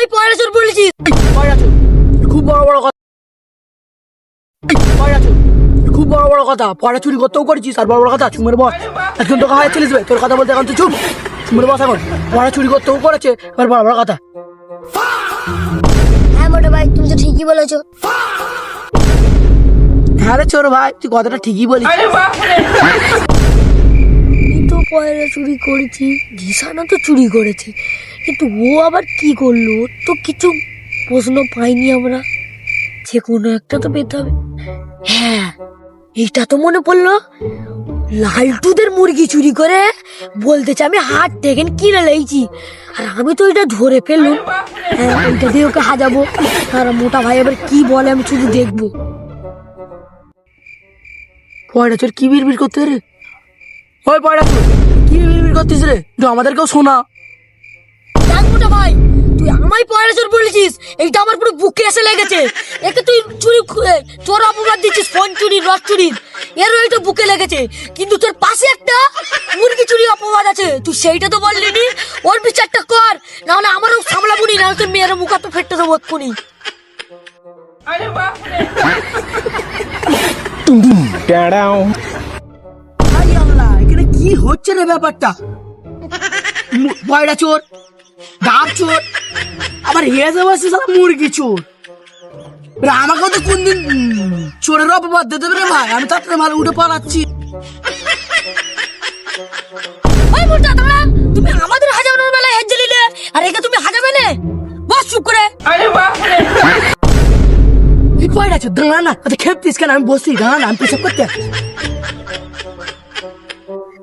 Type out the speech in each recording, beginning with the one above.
আমায় পয়রা চোর বলেছিস? পয়রা চোর খুব বড় বড় কথা, পয়রা চোর খুব বড় বড় কথা। পয়রা চুরি করতেও করেছিস আর বড় বড় কথা চুমের বস। এখন তোকে হায় চলিস তোর কথা বলতে, এখন তুই চুপ চুমের বস। এখন পয়রা চুরি করতেও করেছে আর বড় বড় কথা। হ্যাঁ মোটা ভাই, তুমি তো ঠিকই বলেছো। হ্যাঁ রে চোর ভাই, তুই কথাটা ঠিকই বলিস। আমি তো পয়রা চুরি করেছি, দিশানা তো চুরি করেছে, কিন্তু ও আবার কি করলো? ওর তো কিছু প্রশ্ন পাইনি আমরা, যে কোনো একটা তো পেতে হবে। হ্যাঁ, এইটা তো মনে পড়লো, লালটুদের মুরগি চুরি করে বলতেছে আমি হাট থেকে কিনে লেগেছি, আর আমি তো এটা ধরে ফেললাম। হ্যাঁ, ওইটা দিয়ে ওকে হাজাবো। আর মোটা ভাই এবার কি বলে আমি শুধু দেখবো। পয়রা চোর কি বিড়বিড় করতে রে? ওই পয়রা চোর কি বিড়বিড় করতিস রে? একটু আমাদেরকেও শোনা। দেখ মোটা ভাই, তুই আমায় পয়রা চোর বলেছিস, এইটা আমার পুরো বুকে এসে লেগেছে। একে তুই চুরি চোর অপবাদ দিচ্ছিস, ফোন চুরি, রথ চুরির, এরও এইটা বুকে লেগেছে। কিন্তু তোর পাশে একটা মুরগি চুরি অপবাদ আছে, তুই সেইটা তো বললি নি। ওর বিচারটা কর, নাহলে আমারও সামলাবুনি, নাহলে তোর মেয়ের মুখ তো ফেটে দেবো এক্ষুনি। হাই আল্লাহ, এখানে কি হচ্ছে রে ব্যাপারটা? পয়রা চোর, ডাব চোর, আবার হেসে বসছে সারা মুরগি চোর। আমাকেও তো কোনদিন চোরের অপবাদ দিতে দেবে রে ভাই? আমি তাড়াতাড়ি মাল উঠে পালাচ্ছি। ওই মোটা দাঁড়া, তুমি আমাদের হাজানোর বেলায় হেজ্জে নিলে, আর একে তুমি হাজাবে না? বস চুপ করে। কি পয়রা চোর, দাঁড়া না, খেপতিস কেন? আমি বসছি, দাঁড়া না, আমি পেছাব করতে আসছি।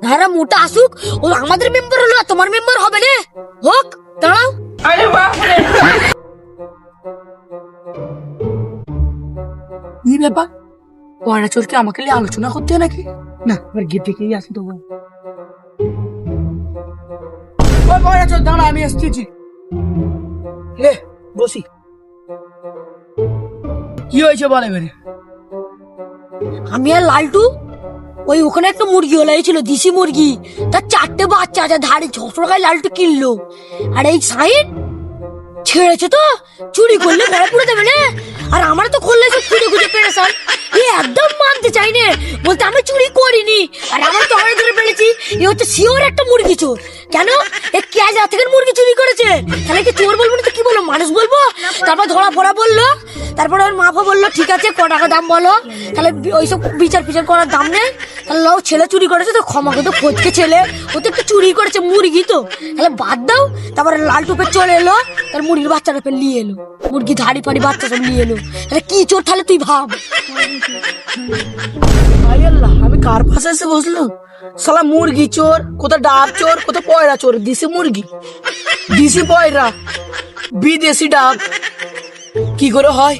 ধারা মোটা আসুক, ও আমাদের মেম্বার হলো, আর তোমার মেম্বার হবে না। হোক, দাঁড়াও। কি ব্যাপার? পয়রা চোরকে আমাকে নিয়ে আলোচনা করতে হয় নাকি? না, এবার গিয়ে থেকেই আসি তো। ওই পয়রা চোর দাঁড়া, আমি আসতেছি। লে বসি। কি হয়েছে বলে বেরে? আমি আর লালটু ওই ওখানে একটা মুরগি হলাইছিল, দেশি মুরগি, তার 4টে বাচ্চা আছে, ধারে 600 টাকায় লালটু কিনলো। আর এই সাইড ছেড়েছে তো, চুরি করলে ঘরে পুরো দেবে না। আর আমার তো করলে সব খুঁজে খুঁজে পেরেছান, এ একদম মানতে চাই না, বলতে আমি চুরি করিনি। আর আমার তো অনেক ধরে ফেলেছি, এ হচ্ছে শিওর একটা মুরগি চোর। কেন? এ কে যা থেকে মুরগি চুরি করেছে, তাহলে কি চোর বলবো না তো কি বলবো, মানুষ বলবো? তারপর ধরা পড়া বললো, তারপরে ওর মাফা বললো ঠিক আছে ক টাকা দাম বলো। তাহলে ওইসব বিচার ফিচার করার দাম নেই। তাহলে ও ছেলে চুরি করেছে তো ক্ষমা করতে, ফজকে ছেলে, ও তো একটু চুরি করেছে মুরগি, তো তাহলে বাদ দাও। তারপরে লালটু ফের চলে এলো, তার মুরগির বাচ্চাটা ফের নিয়ে এলো, মুরগি ধাড়ি ফাড়ি বাচ্চা সব নিয়ে এলো। তাহলে কি চোর, তাহলে তুই ভাব। হাই আল্লাহ, আমি কার পাশে এসে বসলো? শালা মুরগি চোর, কোথা ডাব চোর, কোথা পয়রা চোর। দেশি মুরগি, দেশি পয়রা, বিদেশি ডাব, কি করে হয়?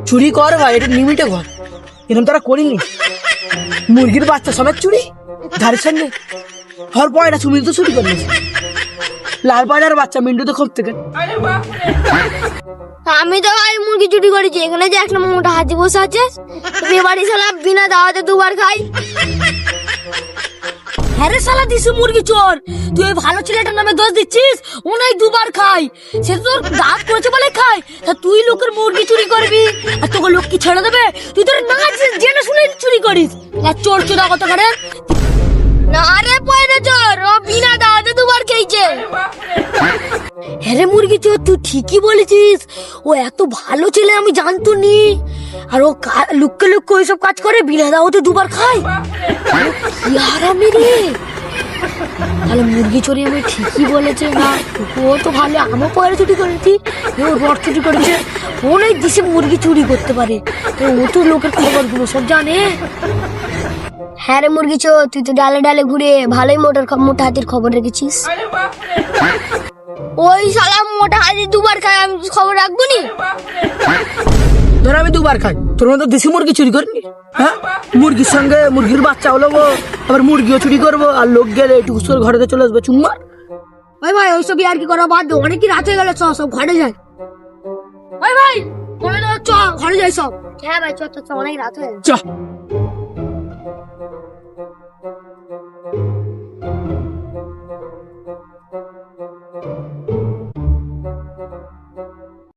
চুরি কর ভাই, এটা লিমিটে কর, এরকম তারা করিনি। মুরগির বাচ্চা সমেত চুরি, ধারের সামনে। হর পয়রা চুরি তো চুরি করলি, লাল পয়রার বাচ্চা মিন্টু তো খুব থেকে। আমি তো ভাই মুরগি চুরি করেছি, এখানে যে একটা মোটা হাতি বসে আছে, তুমি বাড়ি সালা বিনা দাওয়াতে দুবার খাই। হ্যাঁ রে শালা দিশু মুরগি চোর, তুই ওই ভালো ছেলেটার নামে দোষ দিচ্ছিস, ও নাই দুবার খাই, সে তো তোর দাঁত করেছে বলে খাই। তা তুই লোকের মুরগি চুরি করবি, আর তোকে লোক কি ছেড়ে দেবে? তুই তোর না জেনে শুনে চুরি করিস, আর চোর চোরা কত করে। না রে পয়রা চোর, ও বিনা দাওয়াতে দুবার খেয়েছে। হ্যাঁ রে মুরগি চোর, তুই ঠিকই বলেছিস, ও এত ভালো ছেলে আমি জানতো নি। আর ও লুককে লুককে ওইসব কাজ করে, বিনা দাওয়াতে দুবার খায়। কি হারামি রে! তাহলে মুরগি চুরি আমি ঠিকই বলেছে। না ও তো ভালো, আমিও পয়রা চুরি করেছি, ও রড চুরি করেছে, ও নাই দেশে মুরগি চুরি করতে পারে, ও তো লোকের খবরগুলো সব জানে। হ্যাঁ রে মুরগি চোর, তুই তো ডালে ডালে ঘুরে ভালোই মোটা হাতির খবর রেখেছিস। ওই শালা মোটা হাতি দুবার খায়, আমি খবর রাখবো নি? ধর আমি দুবার খাই, তোর মতো দেশি মুরগি চুরি করিনি? হ্যাঁ, মুরগির সঙ্গে মুরগির বাচ্চা হলো, আবার মুরগিও চুরি করবো, আর লোক গেলে একটু ঘরে চলে আসবে চুম্মার। ভাই ভাই ওইসব আর কি করা বাদ দে, অনেকই রাত হয়ে গেল, চ সব ঘরে যাই। ভাই ভাই চ ঘরে যাই সব। হ্যাঁ ভাই চ, অনেক রাত হয়ে গেল। চ।